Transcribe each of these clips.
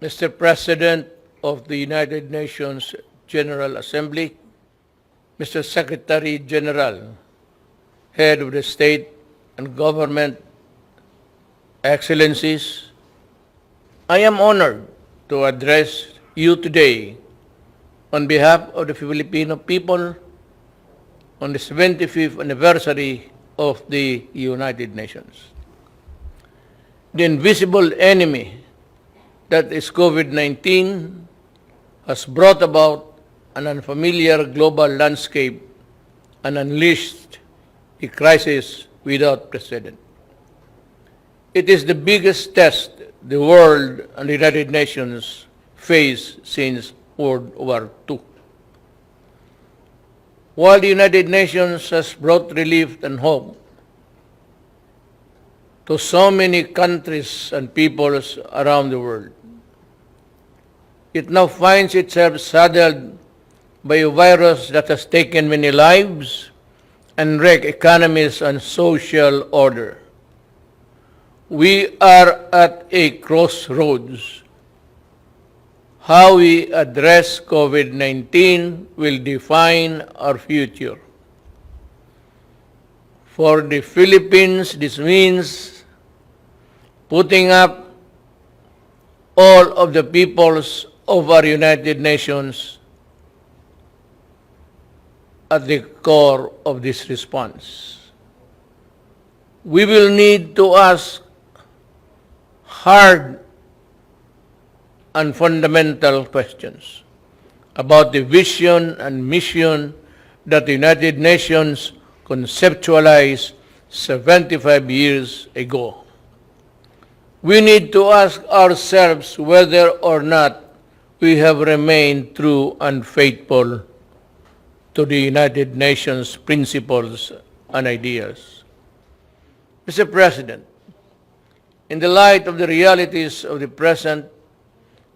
Mr. President of the United Nations General Assembly, Mr. Secretary General, Head of the State and Government, Excellencies, I am honored to address you today on behalf of the Filipino people on the 75th anniversary of the United Nations. The invisible enemy that is COVID-19 has brought about an unfamiliar global landscape and unleashed a crisis without precedent. It is the biggest test the world and the United Nations face since World War II. While the United Nations has brought relief and hope to so many countries and peoples around the world, it now finds itself saddled by a virus that has taken many lives and wrecked economies and social order. We are at a crossroads. How we address COVID-19 will define our future. For the Philippines, this means putting up all of the peoples of our United Nations at the core of this response. We will need to ask hard and fundamental questions about the vision and mission that the United Nations conceptualized 75 years ago. We need to ask ourselves whether or not we have remained true and faithful to the United Nations principles and ideas. Mr. President, in the light of the realities of the present,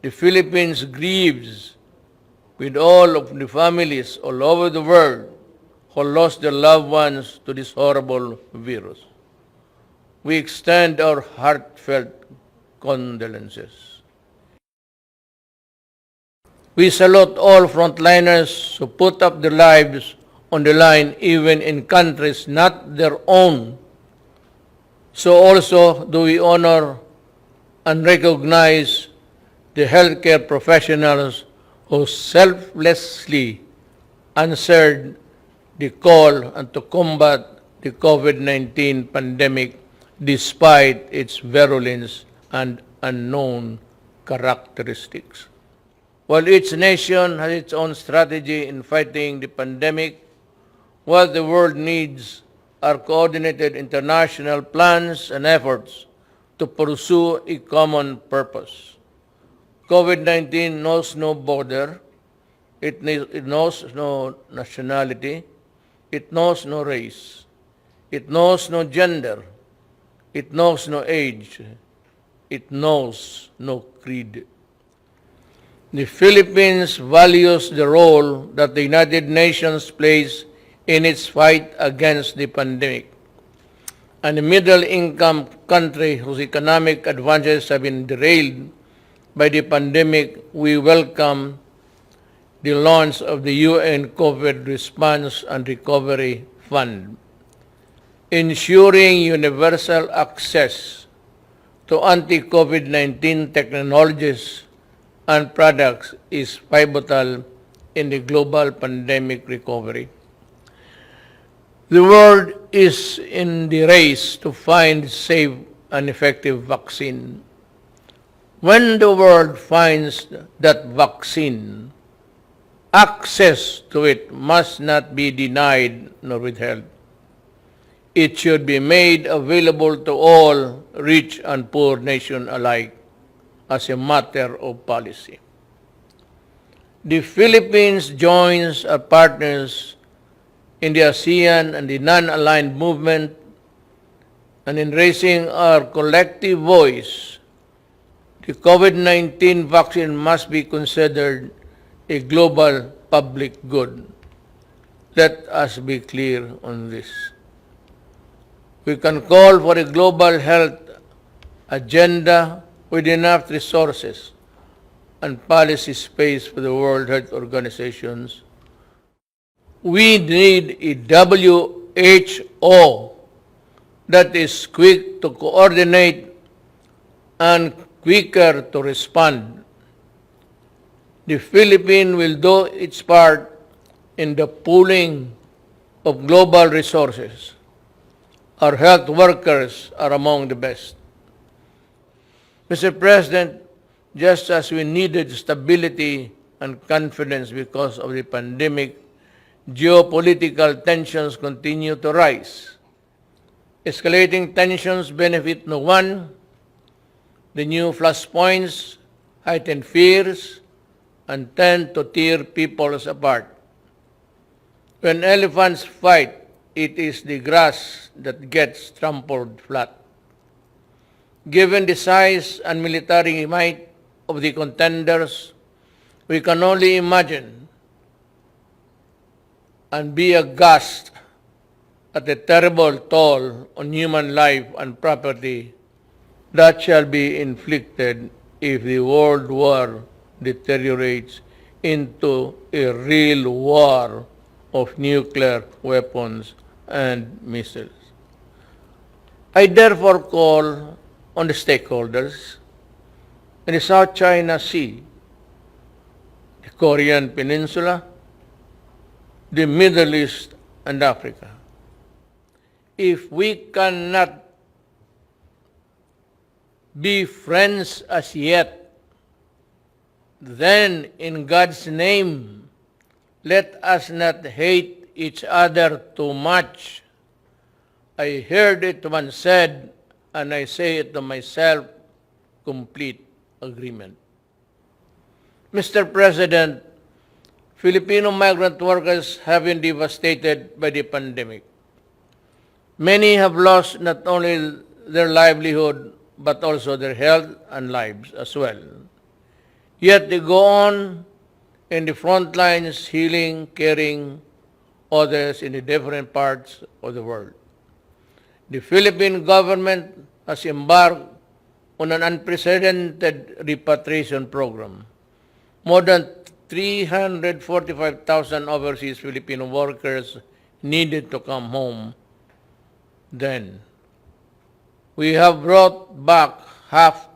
the Philippines grieves with all of the families all over the world who lost their loved ones to this horrible virus. We extend our heartfelt condolences. We salute all frontliners who put up their lives on the line even in countries not their own. So also do we honor and recognize the healthcare professionals who selflessly answered the call and to combat the COVID-19 pandemic despite its virulence and unknown characteristics. While each nation has its own strategy in fighting the pandemic, what the world needs are coordinated international plans and efforts to pursue a common purpose. COVID-19 knows no border, it knows no nationality, it knows no race, it knows no gender, it knows no age, it knows no creed. The Philippines values the role that the United Nations plays in its fight against the pandemic. And a middle-income country whose economic advantages have been derailed by the pandemic, we welcome the launch of the UN COVID Response and Recovery Fund. Ensuring universal access to anti-COVID-19 technologies and products is pivotal in the global pandemic recovery. The world is in the race to find safe and effective vaccine. When the world finds that vaccine, access to it must not be denied nor withheld. It should be made available to all rich and poor nations alike as a matter of policy. The Philippines joins our partners in the ASEAN and the non-aligned movement, and in raising our collective voice, the COVID-19 vaccine must be considered a global public good. Let us be clear on this. We can call for a global health agenda with enough resources, and policy space for the World Health Organizations. We need a WHO that is quick to coordinate and quicker to respond. The Philippines will do its part in the pooling of global resources. Our health workers are among the best. Mr. President, just as we needed stability and confidence because of the pandemic, geopolitical tensions continue to rise. Escalating tensions benefit no one. The new flashpoints heighten fears and tend to tear peoples apart. When elephants fight, it is the grass that gets trampled flat. Given the size and military might of the contenders, we can only imagine and be aghast at the terrible toll on human life and property that shall be inflicted if the world war deteriorates into a real war of nuclear weapons and missiles. I therefore call on the stakeholders in the South China Sea, the Korean Peninsula, the Middle East, and Africa. If we cannot be friends as yet, then in God's name, let us not hate each other too much. I heard it once said, and I say it to myself, complete agreement. Mr. President, Filipino migrant workers have been devastated by the pandemic. Many have lost not only their livelihood, but also their health and lives as well. Yet they go on in the front lines healing, caring others in the different parts of the world. The Philippine government has embarked on an unprecedented repatriation program. More than 345,000 overseas Filipino workers needed to come home then. We have brought back half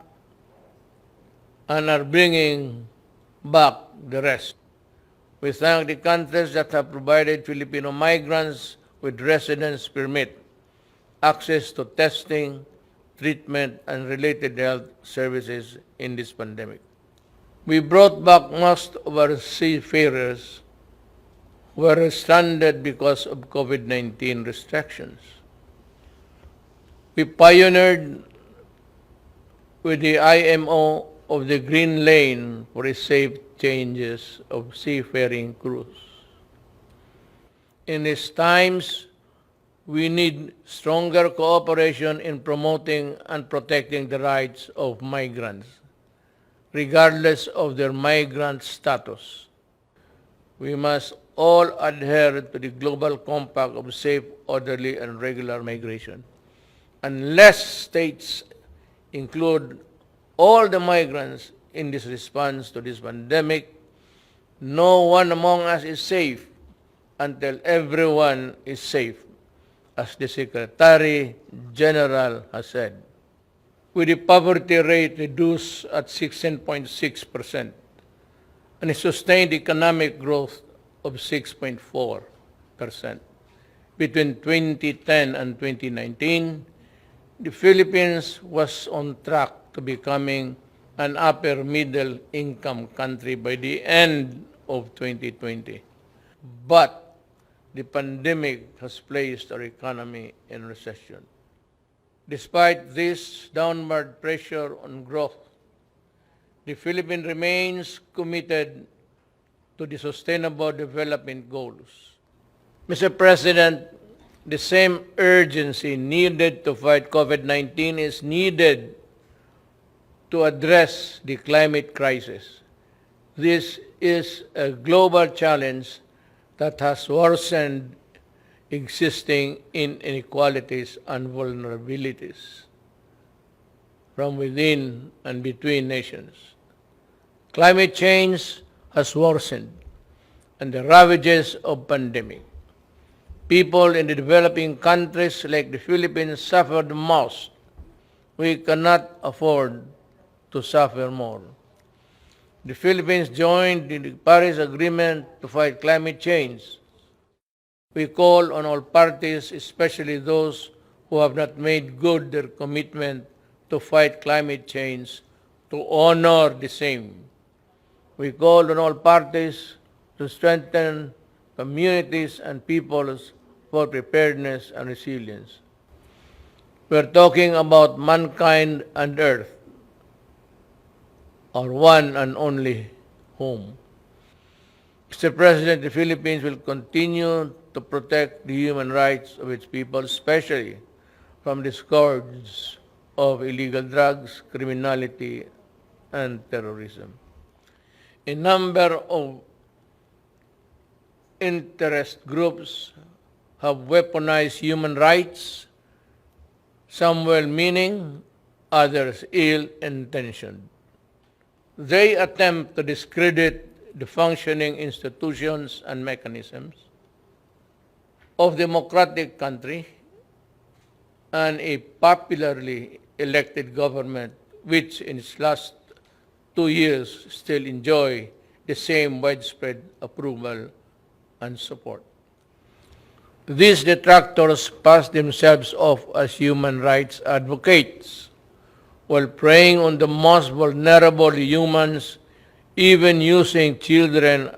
and are bringing back the rest. We thank the countries that have provided Filipino migrants with residence permit, access to testing, treatment, and related health services in this pandemic. We brought back most of our seafarers who were stranded because of COVID-19 restrictions. We pioneered with the IMO of the Green Lane for a safe changes of seafaring crews. In these times, we need stronger cooperation in promoting and protecting the rights of migrants, regardless of their migrant status. We must all adhere to the Global Compact of safe, orderly, and regular migration. Unless states include all the migrants in this response to this pandemic, no one among us is safe until everyone is safe, as the Secretary General has said. With the poverty rate reduced at 16.6% and a sustained economic growth of 6.4%. Between 2010 and 2019, the Philippines was on track to becoming an upper middle income country by the end of 2020. But the pandemic has placed our economy in recession. Despite this downward pressure on growth, the Philippines remains committed to the Sustainable Development Goals. Mr. President, the same urgency needed to fight COVID-19 is needed to address the climate crisis. This is a global challenge that has worsened existing inequalities and vulnerabilities from within and between nations. Climate change has worsened, and the ravages of pandemic. People in the developing countries like the Philippines suffer the most. We cannot afford to suffer more. The Philippines joined the Paris Agreement to fight climate change. We call on all parties, especially those who have not made good their commitment to fight climate change, to honor the same. We call on all parties to strengthen communities and peoples for preparedness and resilience. We're talking about mankind and Earth, our one and only home. Mr. President, the Philippines will continue to protect the human rights of its people, especially from the scourge of illegal drugs, criminality, and terrorism. A number of interest groups have weaponized human rights, some well-meaning, others ill-intentioned. They attempt to discredit the functioning institutions and mechanisms of democratic country and a popularly elected government which in its last 2 years still enjoy the same widespread approval and support. These detractors pass themselves off as human rights advocates while preying on the most vulnerable humans, even using children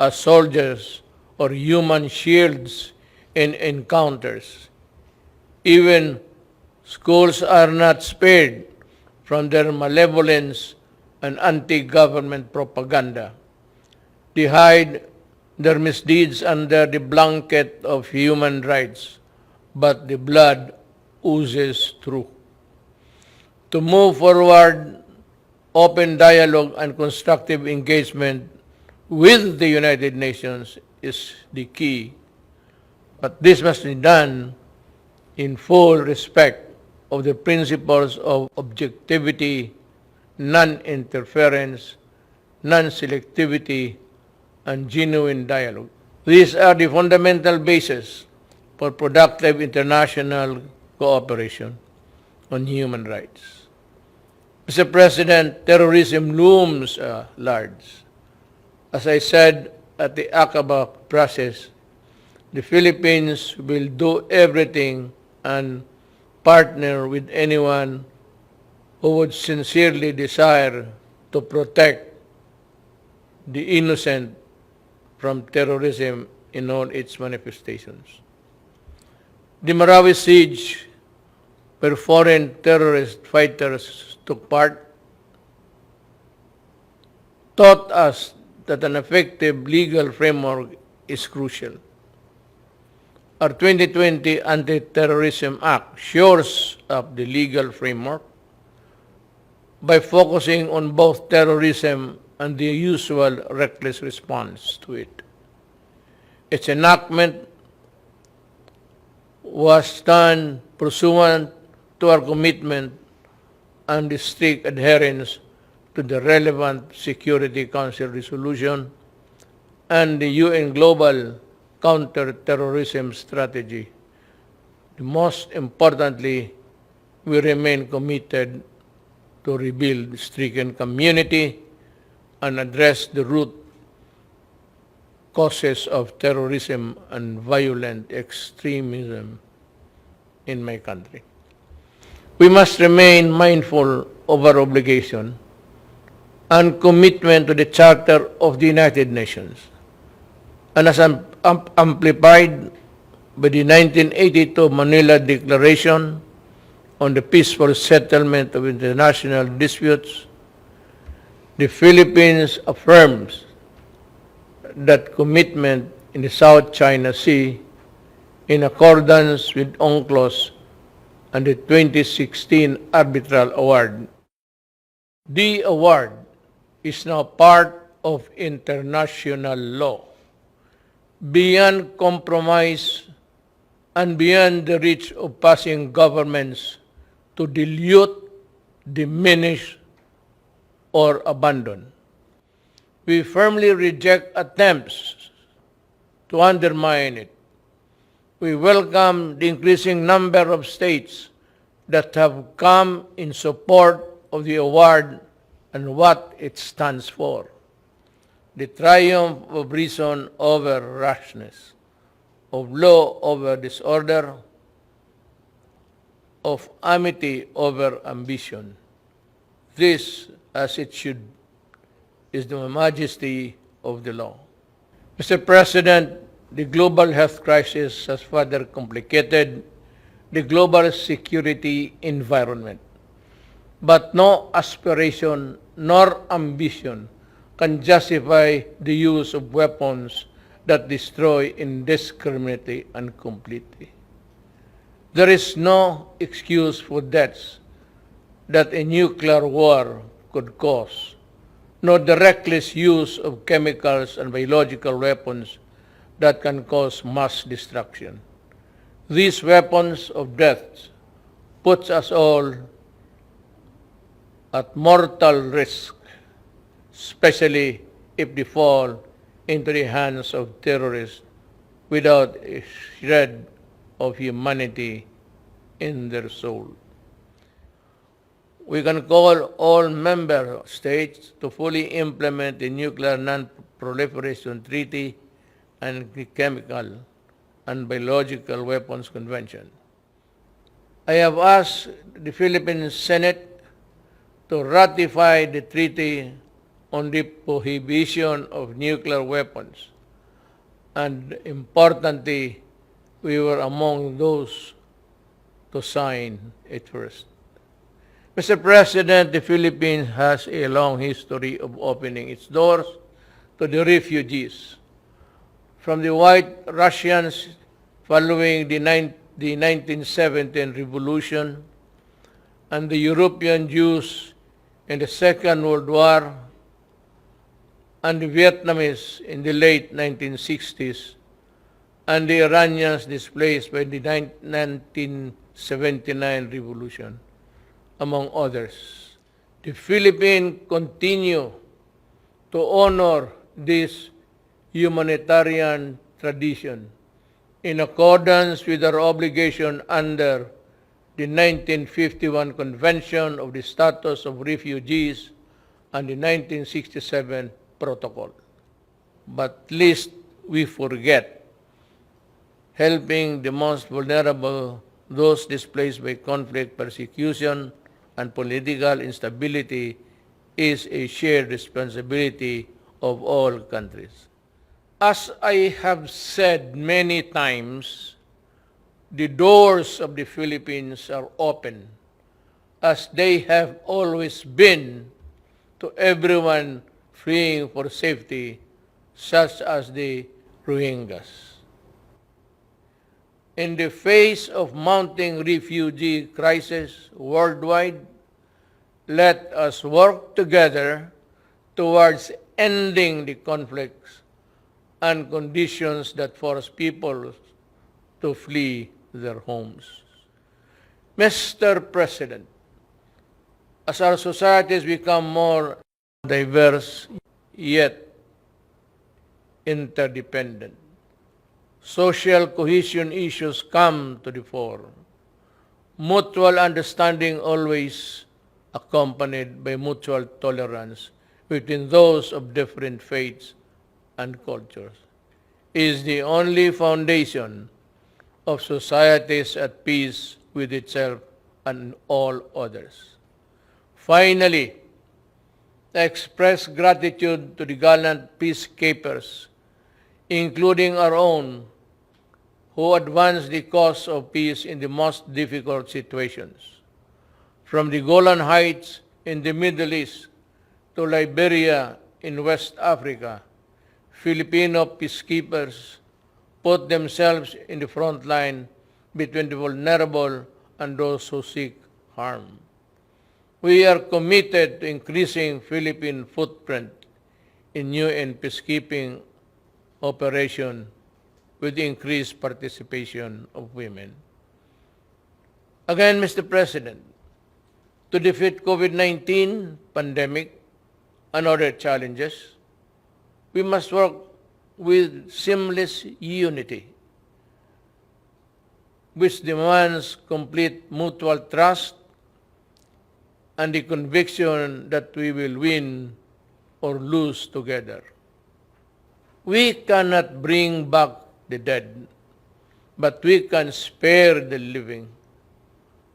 as soldiers or human shields in encounters. Even schools are not spared from their malevolence and anti-government propaganda. They hide their misdeeds under the blanket of human rights, but the blood oozes through. To move forward, open dialogue and constructive engagement with the United Nations is the key, but this must be done in full respect of the principles of objectivity, non-interference, non-selectivity, and genuine dialogue. These are the fundamental basis for productive international cooperation on human rights. Mr. President, terrorism looms large. As I said at the Aqaba process, the Philippines will do everything and partner with anyone who would sincerely desire to protect the innocent from terrorism in all its manifestations. The Marawi siege, where foreign terrorist fighters took part, taught us that an effective legal framework is crucial. Our 2020 Anti-Terrorism Act shores up the legal framework by focusing on both terrorism and the usual reckless response to it. Its enactment was done pursuant to our commitment and the strict adherence to the relevant Security Council resolution and the UN Global Counter-Terrorism Strategy. Most importantly, we remain committed to rebuild the stricken community and address the root causes of terrorism and violent extremism in my country. We must remain mindful of our obligation and commitment to the Charter of the United Nations, and as amplified by the 1982 Manila Declaration on the peaceful settlement of international disputes, the Philippines affirms that commitment in the South China Sea in accordance with UNCLOS and the 2016 Arbitral Award. The award is now part of international law, beyond compromise and beyond the reach of passing governments to dilute, diminish, or abandon. We firmly reject attempts to undermine it. We welcome the increasing number of states that have come in support of the award and what it stands for. The triumph of reason over rashness, of law over disorder, of amity over ambition. This, as it should, is the majesty of the law. Mr. President, the global health crisis has further complicated the global security environment. But no aspiration nor ambition can justify the use of weapons that destroy indiscriminately and completely. There is no excuse for deaths that a nuclear war could cause, nor the reckless use of chemicals and biological weapons that can cause mass destruction. These weapons of death put us all at mortal risk, especially if they fall into the hands of terrorists without a shred of humanity in their soul. We can call all member states to fully implement the Nuclear Non-Proliferation Treaty and the Chemical and Biological Weapons Convention. I have asked the Philippine Senate to ratify the treaty on the prohibition of nuclear weapons, and importantly, we were among those to sign it first. Mr. President, the Philippines has a long history of opening its doors to the refugees. From the White Russians following the 1917 Revolution and the European Jews in the Second World War and the Vietnamese in the late 1960s and the Iranians displaced by the 1979 Revolution, among others. The Philippines continue to honor this humanitarian tradition in accordance with our obligation under the 1951 Convention of the Status of Refugees and the 1967 Protocol. But lest we forget, helping the most vulnerable, those displaced by conflict, persecution, and political instability is a shared responsibility of all countries. As I have said many times, the doors of the Philippines are open, as they have always been, to everyone fleeing for safety, such as the Rohingyas. In the face of mounting refugee crisis worldwide, let us work together towards ending the conflicts and conditions that force people to flee their homes. Mr. President, as our societies become more diverse yet interdependent, social cohesion issues come to the fore. Mutual understanding always accompanied by mutual tolerance between those of different faiths and cultures is the only foundation of societies at peace with itself and all others. Finally, I express gratitude to the gallant peacekeepers, including our own, who advance the cause of peace in the most difficult situations. From the Golan Heights in the Middle East to Liberia in West Africa, Filipino peacekeepers put themselves in the front line between the vulnerable and those who seek harm. We are committed to increasing Philippine footprint in UN peacekeeping operation with increased participation of women. Again, Mr. President, to defeat COVID-19 pandemic and other challenges, We must work with seamless unity, which demands complete mutual trust and the conviction that we will win or lose together. We cannot bring back the dead, but we can spare the living,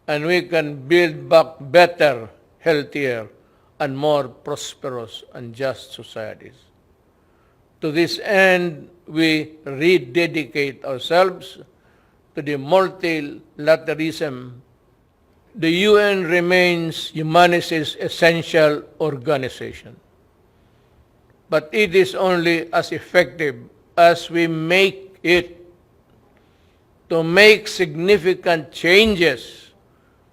and we can build back better, healthier, and more prosperous and just societies. To this end, we rededicate ourselves to the multilateralism. The UN remains humanity's essential organization, but it is only as effective as we make it. To make significant changes,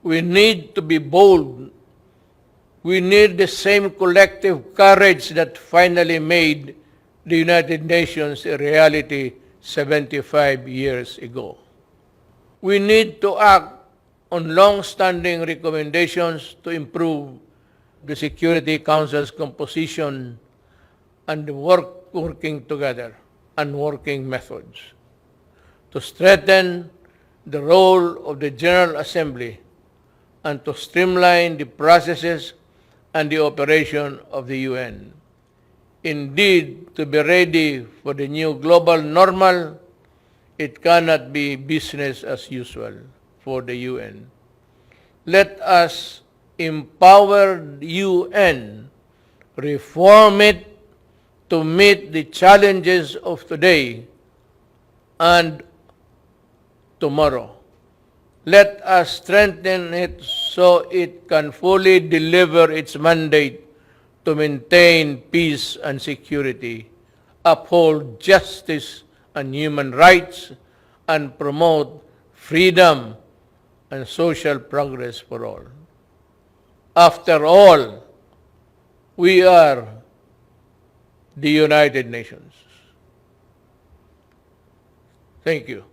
we need to be bold. We need the same collective courage that finally made the United Nations a reality 75 years ago. We need to act on long-standing recommendations to improve the Security Council's composition and the working together and working methods, to strengthen the role of the General Assembly, and to streamline the processes and the operation of the UN. Indeed, to be ready for the new global normal, it cannot be business as usual for the UN. Let us empower the UN, reform it to meet the challenges of today and tomorrow. Let us strengthen it so it can fully deliver its mandate to maintain peace and security, uphold justice and human rights, and promote freedom and social progress for all. After all, we are the United Nations. Thank you.